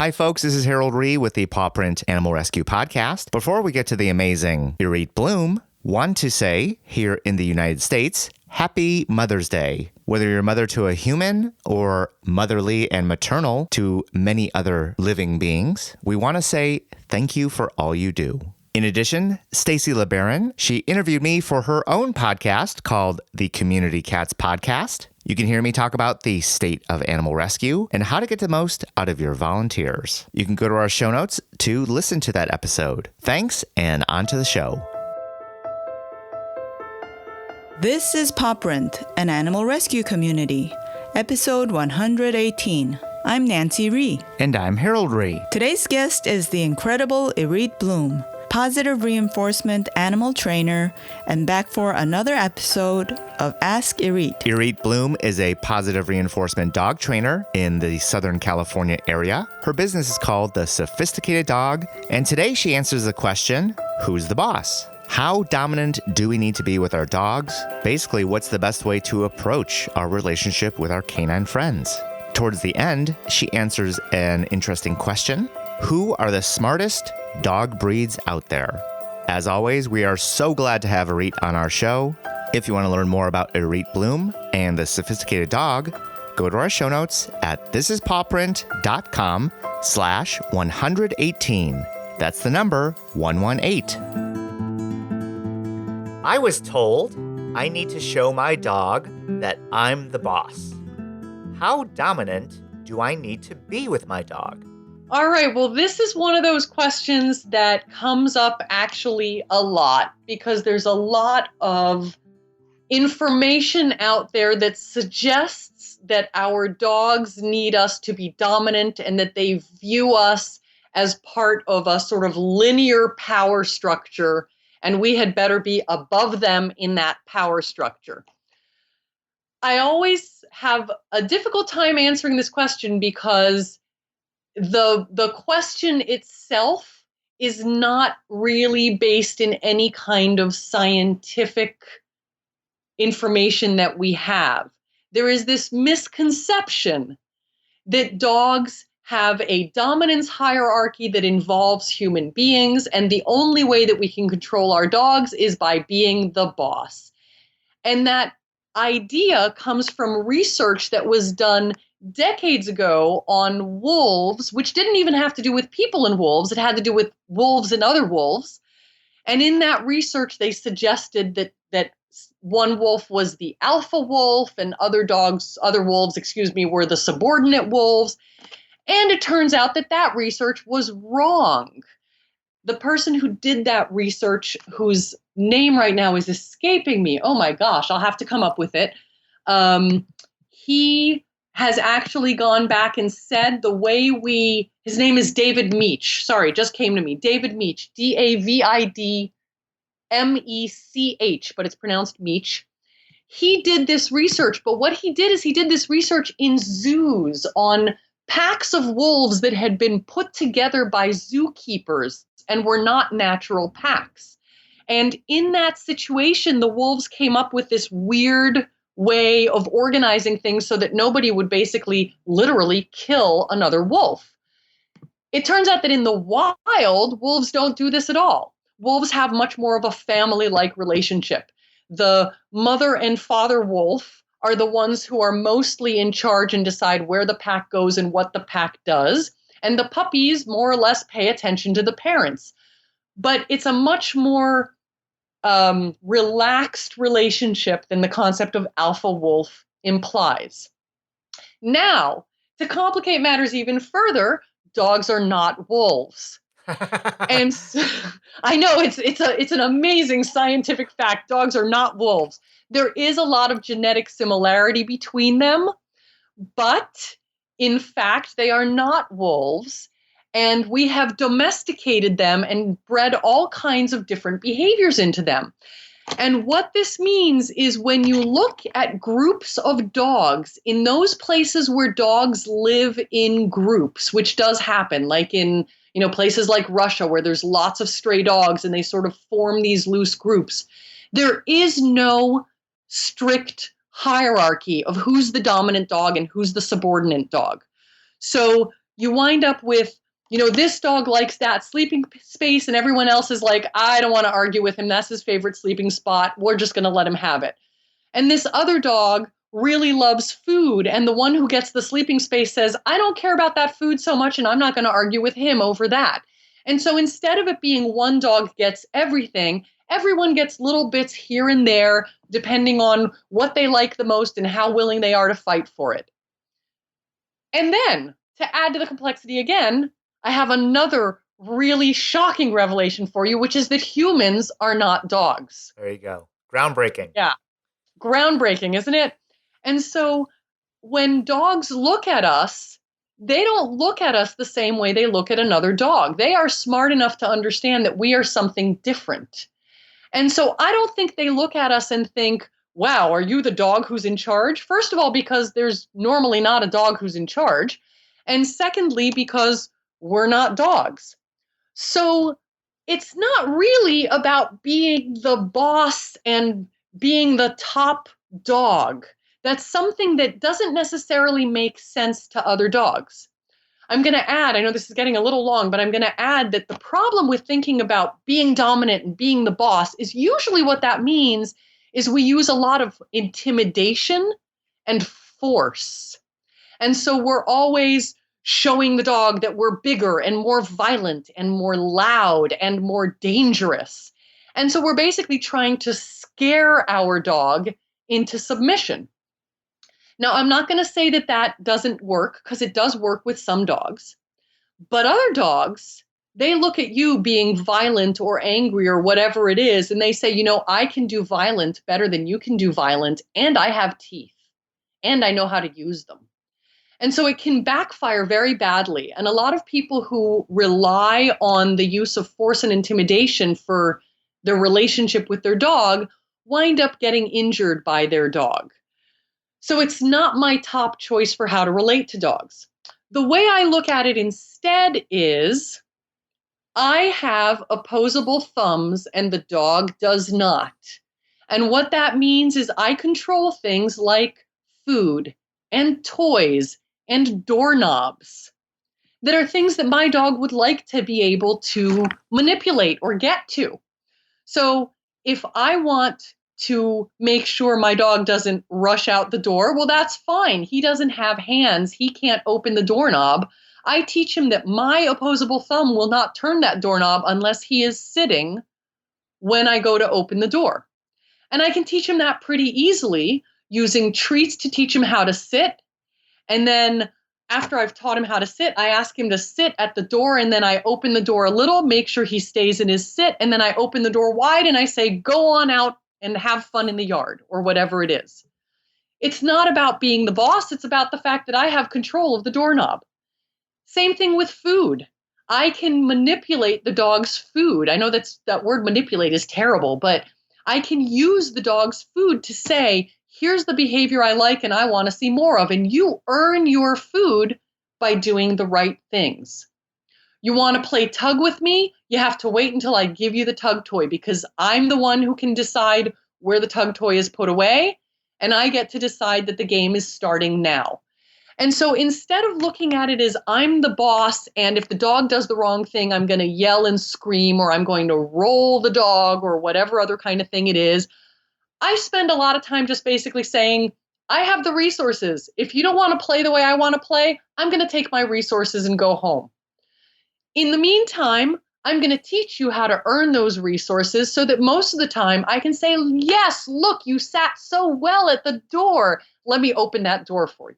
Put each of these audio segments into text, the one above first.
Hi, folks. This is Rhee with the Paw Print Animal Rescue Podcast. Before we get to the amazing Irith Bloom, want to say here in the United States, Happy Mother's Day. Whether you're a mother to a human or motherly and maternal to many other living beings, we want to say thank you for all you do. In addition, Stacy LeBaron, she interviewed me for her own podcast called the Community Cats Podcast. You can hear me talk about the state of animal rescue and how to get the most out of your volunteers. You can go to our show notes to listen to that episode. Thanks, and on to the show. This is Paw Print, an animal rescue community, episode 118. I'm Nancy Rhee. And I'm Rhee. Today's guest is the incredible Irith Bloom, positive reinforcement animal trainer, and back for another episode of Ask Irith. Irith Bloom is a positive reinforcement dog trainer in the Southern California area. Her business is called The Sophisticated Dog, and today she answers the question, who's the boss? How dominant do we need to be with our dogs? Basically, what's the best way to approach our relationship with our canine friends? Towards the end, she answers an interesting question. Who are the smartest dog breeds out there? As always, we are so glad to have Irith on our show. If you want to learn more about Irith Bloom and the Sophisticated Dog, go to our show notes at thisispawprint.com/118. That's the number 118. I was told I need to show my dog that I'm the boss. How dominant do I need to be with my dog? All right, well, this is one of those questions that comes up actually a lot because there's a lot of information out there that suggests that our dogs need us to be dominant and that they view us as part of a sort of linear power structure, and we had better be above them in that power structure. I always have a difficult time answering this question because the question itself is not really based in any kind of scientific information that we have. There is this misconception that dogs have a dominance hierarchy that involves human beings, and the only way that we can control our dogs is by being the boss. And that idea comes from research that was done decades ago on wolves, which didn't even have to do with people and wolves. It had to do with wolves and other wolves. And in that research, they suggested that one wolf was the alpha wolf and other wolves, were the subordinate wolves. And it turns out that research was wrong. The person who did that research, whose name right now is escaping me, oh my gosh, I'll have to come up with it. He has actually gone back and said his name is David Meech. Sorry, it just came to me. David Meech, Davidmech, but it's pronounced Meech. He did this research, but what he did is he did this research in zoos on packs of wolves that had been put together by zookeepers and were not natural packs. And in that situation, the wolves came up with this weird way of organizing things so that nobody would basically literally kill another wolf. It turns out that in the wild, wolves don't do this at all. Wolves have much more of a family-like relationship. The mother and father wolf are the ones who are mostly in charge and decide where the pack goes and what the pack does. And the puppies more or less pay attention to the parents. But it's a much more relaxed relationship than the concept of alpha wolf implies. Now, to complicate matters even further, dogs are not wolves. And so, I know it's an amazing scientific fact. Dogs are not wolves. There is a lot of genetic similarity between them, but in fact, they are not wolves. And we have domesticated them and bred all kinds of different behaviors into them. And what this means is when you look at groups of dogs in those places where dogs live in groups, which does happen, like in places like Russia where there's lots of stray dogs and they sort of form these loose groups, there is no strict hierarchy of who's the dominant dog and who's the subordinate dog. So you wind up with, this dog likes that sleeping space and everyone else is like, I don't want to argue with him. That's his favorite sleeping spot. We're just going to let him have it. And this other dog really loves food. And the one who gets the sleeping space says, I don't care about that food so much, and I'm not going to argue with him over that. And so instead of it being one dog gets everything, everyone gets little bits here and there, depending on what they like the most and how willing they are to fight for it. And then, to add to the complexity again, I have another really shocking revelation for you, which is that humans are not dogs. There you go. Groundbreaking. Yeah. Groundbreaking, isn't it? And so when dogs look at us, they don't look at us the same way they look at another dog. They are smart enough to understand that we are something different. And so I don't think they look at us and think, wow, are you the dog who's in charge? First of all, because there's normally not a dog who's in charge. And secondly, because we're not dogs. So it's not really about being the boss and being the top dog. That's something that doesn't necessarily make sense to other dogs. I'm going to add, I know this is getting a little long, but I'm going to add that the problem with thinking about being dominant and being the boss is usually what that means is we use a lot of intimidation and force. And so we're always showing the dog that we're bigger and more violent and more loud and more dangerous. And so we're basically trying to scare our dog into submission. Now, I'm not going to say that that doesn't work, because it does work with some dogs. But other dogs, they look at you being violent or angry or whatever it is, and they say, I can do violent better than you can do violent, and I have teeth, and I know how to use them. And so it can backfire very badly. And a lot of people who rely on the use of force and intimidation for their relationship with their dog wind up getting injured by their dog. So it's not my top choice for how to relate to dogs. The way I look at it instead is I have opposable thumbs and the dog does not. And what that means is I control things like food and toys and doorknobs that are things that my dog would like to be able to manipulate or get to. So if I want to make sure my dog doesn't rush out the door, well, that's fine. He doesn't have hands. He can't open the doorknob. I teach him that my opposable thumb will not turn that doorknob unless he is sitting when I go to open the door. And I can teach him that pretty easily using treats to teach him how to sit. And then after I've taught him how to sit, I ask him to sit at the door, and then I open the door a little, make sure he stays in his sit, and then I open the door wide and I say, go on out and have fun in the yard, or whatever it is. It's not about being the boss. It's about the fact that I have control of the doorknob. Same thing with food. I can manipulate the dog's food. I know that word manipulate is terrible, but I can use the dog's food to say, here's the behavior I like and I want to see more of. And you earn your food by doing the right things. You want to play tug with me? You have to wait until I give you the tug toy, because I'm the one who can decide where the tug toy is put away, and I get to decide that the game is starting now. And so instead of looking at it as I'm the boss, and if the dog does the wrong thing, I'm going to yell and scream, or I'm going to roll the dog, or whatever other kind of thing it is, I spend a lot of time just basically saying, I have the resources. If you don't want to play the way I want to play, I'm going to take my resources and go home. In the meantime, I'm going to teach you how to earn those resources so that most of the time I can say, yes, look, you sat so well at the door. Let me open that door for you.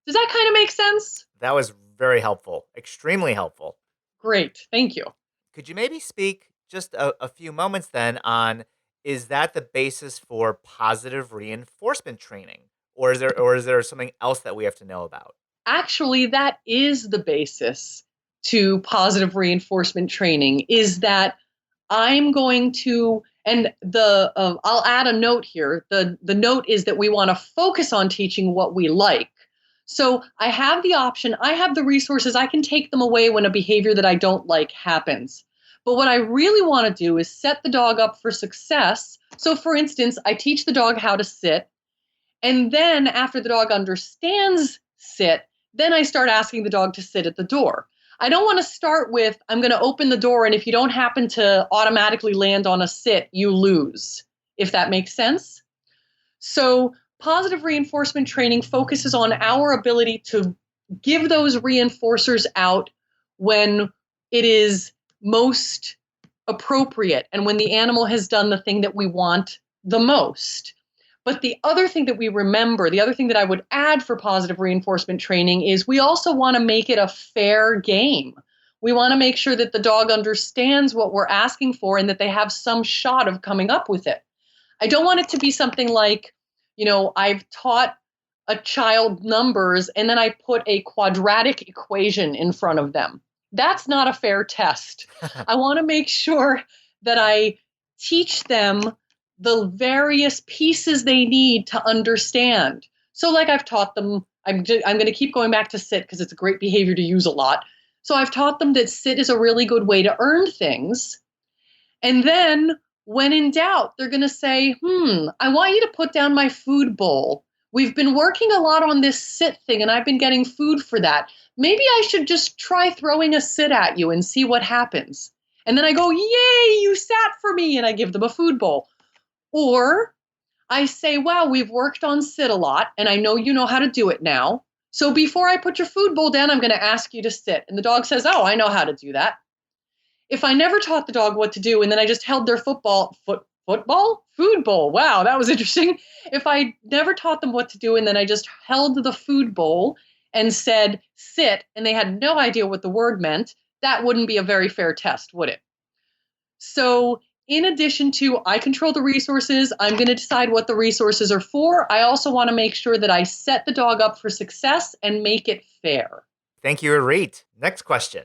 Does that kind of make sense? That was very helpful. Extremely helpful. Great. Thank you. Could you maybe speak just a few moments then on, is that the basis for positive reinforcement training? Or is there something else that we have to know about? Actually, that is the basis to positive reinforcement training, is that I'm going to, and I'll add a note here. The note is that we want to focus on teaching what we like. So I have the option, I have the resources, I can take them away when a behavior that I don't like happens. But what I really want to do is set the dog up for success. So for instance, I teach the dog how to sit, and then after the dog understands sit, then I start asking the dog to sit at the door. I don't want to start with, I'm going to open the door, and if you don't happen to automatically land on a sit, you lose, if that makes sense. So positive reinforcement training focuses on our ability to give those reinforcers out when it is most appropriate and when the animal has done the thing that we want the most. But the other thing that we remember, the other thing that I would add for positive reinforcement training is we also want to make it a fair game. We want to make sure that the dog understands what we're asking for and that they have some shot of coming up with it. I don't want it to be something like, I've taught a child numbers and then I put a quadratic equation in front of them. That's not a fair test. I want to make sure that I teach them the various pieces they need to understand. So like I've taught them, I'm going to keep going back to sit because it's a great behavior to use a lot. So I've taught them that sit is a really good way to earn things. And then when in doubt, they're going to say, I want you to put down my food bowl. We've been working a lot on this sit thing and I've been getting food for that. Maybe I should just try throwing a sit at you and see what happens. And then I go, yay, you sat for me. And I give them a food bowl. Or I say, wow, we've worked on sit a lot and I know you know how to do it now. So before I put your food bowl down, I'm going to ask you to sit. And the dog says, oh, I know how to do that. If I never taught the dog what to do and then I just held their food bowl. Wow, that was interesting. If I never taught them what to do and then I just held the food bowl and said sit and they had no idea what the word meant, that wouldn't be a very fair test, would it? So in addition to I control the resources, I'm going to decide what the resources are for. I also want to make sure that I set the dog up for success and make it fair. Thank you, Irith. Next question.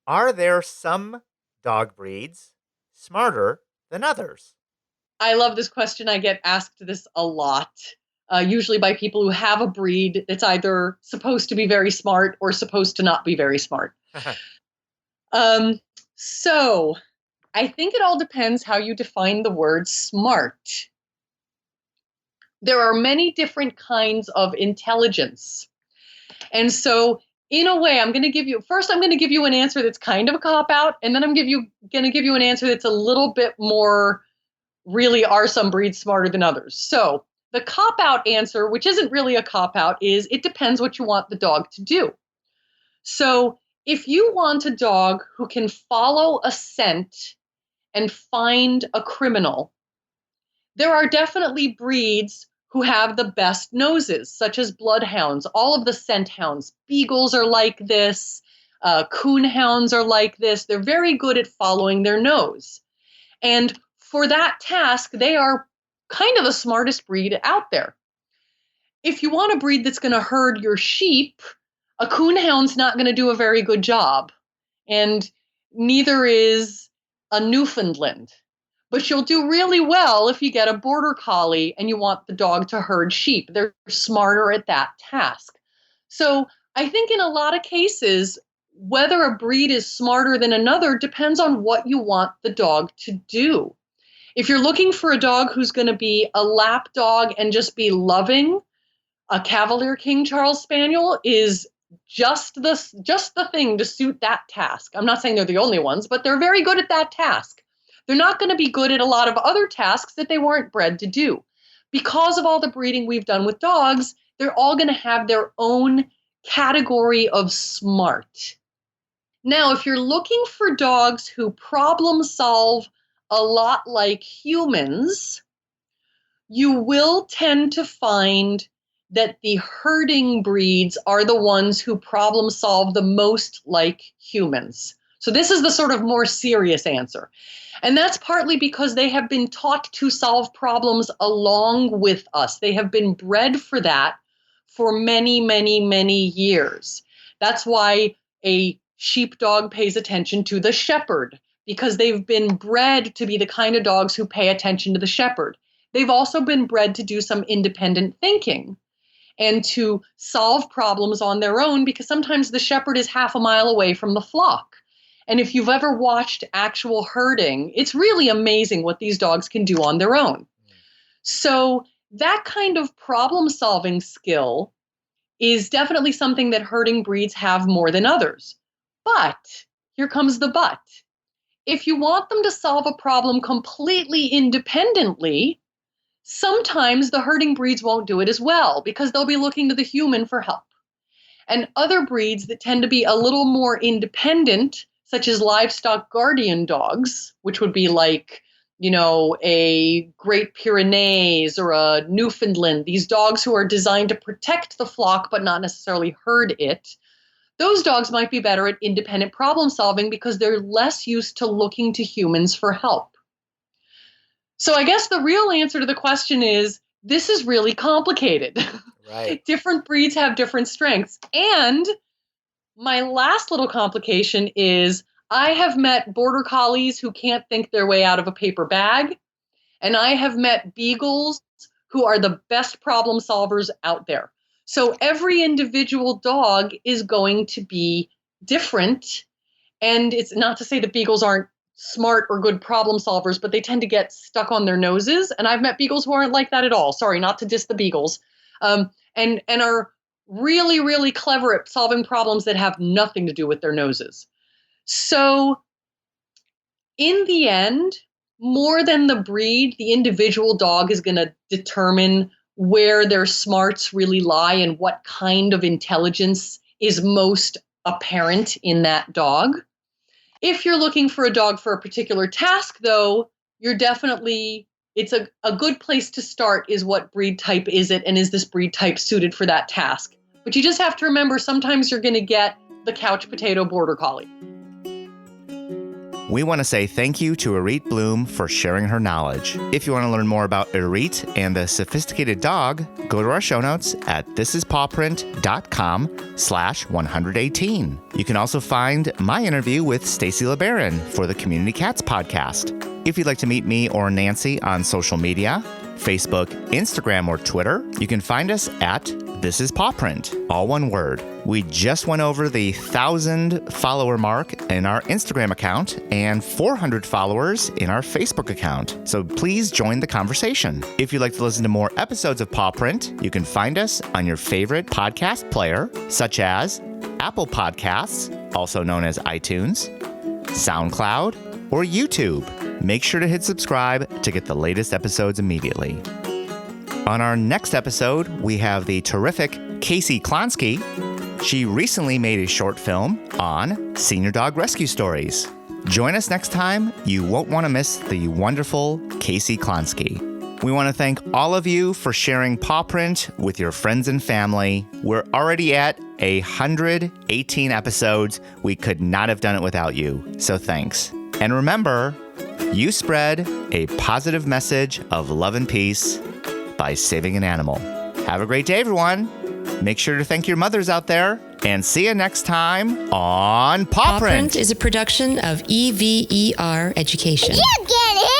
Are there some dog breeds smarter than others? I love this question. I get asked this a lot, usually by people who have a breed that's either supposed to be very smart or supposed to not be very smart. So I think it all depends how you define the word smart. There are many different kinds of intelligence. And so in a way, I'm going to give you an answer that's kind of a cop-out, and then I'm going to give you an answer that's a little bit more, really, are some breeds smarter than others? So the cop-out answer, which isn't really a cop-out, is it depends what you want the dog to do. So if you want a dog who can follow a scent and find a criminal, there are definitely breeds who have the best noses, such as bloodhounds, all of the scent hounds. Beagles are like this. Coonhounds are like this. They're very good at following their nose. And for that task, they are kind of the smartest breed out there. If you want a breed that's going to herd your sheep, a coonhound's not going to do a very good job. And neither is a Newfoundland. But you'll do really well if you get a border collie and you want the dog to herd sheep. They're smarter at that task. So I think in a lot of cases, whether a breed is smarter than another depends on what you want the dog to do. If you're looking for a dog who's going to be a lap dog and just be loving, a Cavalier King Charles Spaniel is just the thing to suit that task. I'm not saying they're the only ones, but they're very good at that task. They're not going to be good at a lot of other tasks that they weren't bred to do. Because of all the breeding we've done with dogs, they're all going to have their own category of smart. Now, if you're looking for dogs who problem solve a lot like humans, you will tend to find that the herding breeds are the ones who problem solve the most like humans. So this is the sort of more serious answer. And that's partly because they have been taught to solve problems along with us. They have been bred for that for many, many, many years. That's why a sheepdog pays attention to the shepherd, because they've been bred to be the kind of dogs who pay attention to the shepherd. They've also been bred to do some independent thinking and to solve problems on their own, because sometimes the shepherd is half a mile away from the flock. And if you've ever watched actual herding, it's really amazing what these dogs can do on their own. So that kind of problem-solving skill is definitely something that herding breeds have more than others. But here comes the but. If you want them to solve a problem completely independently, sometimes the herding breeds won't do it as well because they'll be looking to the human for help. And other breeds that tend to be a little more independent, such as livestock guardian dogs, which would be like, a Great Pyrenees or a Newfoundland, these dogs who are designed to protect the flock but not necessarily herd it, those dogs might be better at independent problem solving because they're less used to looking to humans for help. So I guess the real answer to the question is, this is really complicated. Right. Different breeds have different strengths. And my last little complication is I have met border collies who can't think their way out of a paper bag. And I have met beagles who are the best problem solvers out there. So every individual dog is going to be different. And it's not to say that beagles aren't smart or good problem solvers, but they tend to get stuck on their noses. And I've met beagles who aren't like that at all. Sorry, not to diss the beagles. And are really, really clever at solving problems that have nothing to do with their noses. So in the end, more than the breed, the individual dog is going to determine where their smarts really lie and what kind of intelligence is most apparent in that dog. If you're looking for a dog for a particular task, though, it's a good place to start is what breed type is it, and is this breed type suited for that task? But you just have to remember, sometimes you're going to get the couch potato border collie. We want to say thank you to Irith Bloom for sharing her knowledge. If you want to learn more about Irith and the sophisticated dog, go to our show notes at thisispawprint.com/118. You can also find my interview with Stacy LeBaron for the Community Cats podcast. If you'd like to meet me or Nancy on social media, Facebook, Instagram, or Twitter, you can find us at This Is Paw Print, all one word. We just went over the 1,000 follower mark in our Instagram account and 400 followers in our Facebook account. So please join the conversation. If you'd like to listen to more episodes of Paw Print, you can find us on your favorite podcast player, such as Apple Podcasts, also known as iTunes, SoundCloud, or YouTube. Make sure to hit subscribe to get the latest episodes immediately. On our next episode, we have the terrific Casey Klonsky. She recently made a short film on senior dog rescue stories. Join us next time. You won't want to miss the wonderful Casey Klonsky. We want to thank all of you for sharing Paw Print with your friends and family. We're already at 118 episodes. We could not have done it without you. So thanks. And remember, you spread a positive message of love and peace by saving an animal. Have a great day, everyone. Make sure to thank your mothers out there, and see you next time on Paw Print. Paw Print is a production of EVER Education. You get it!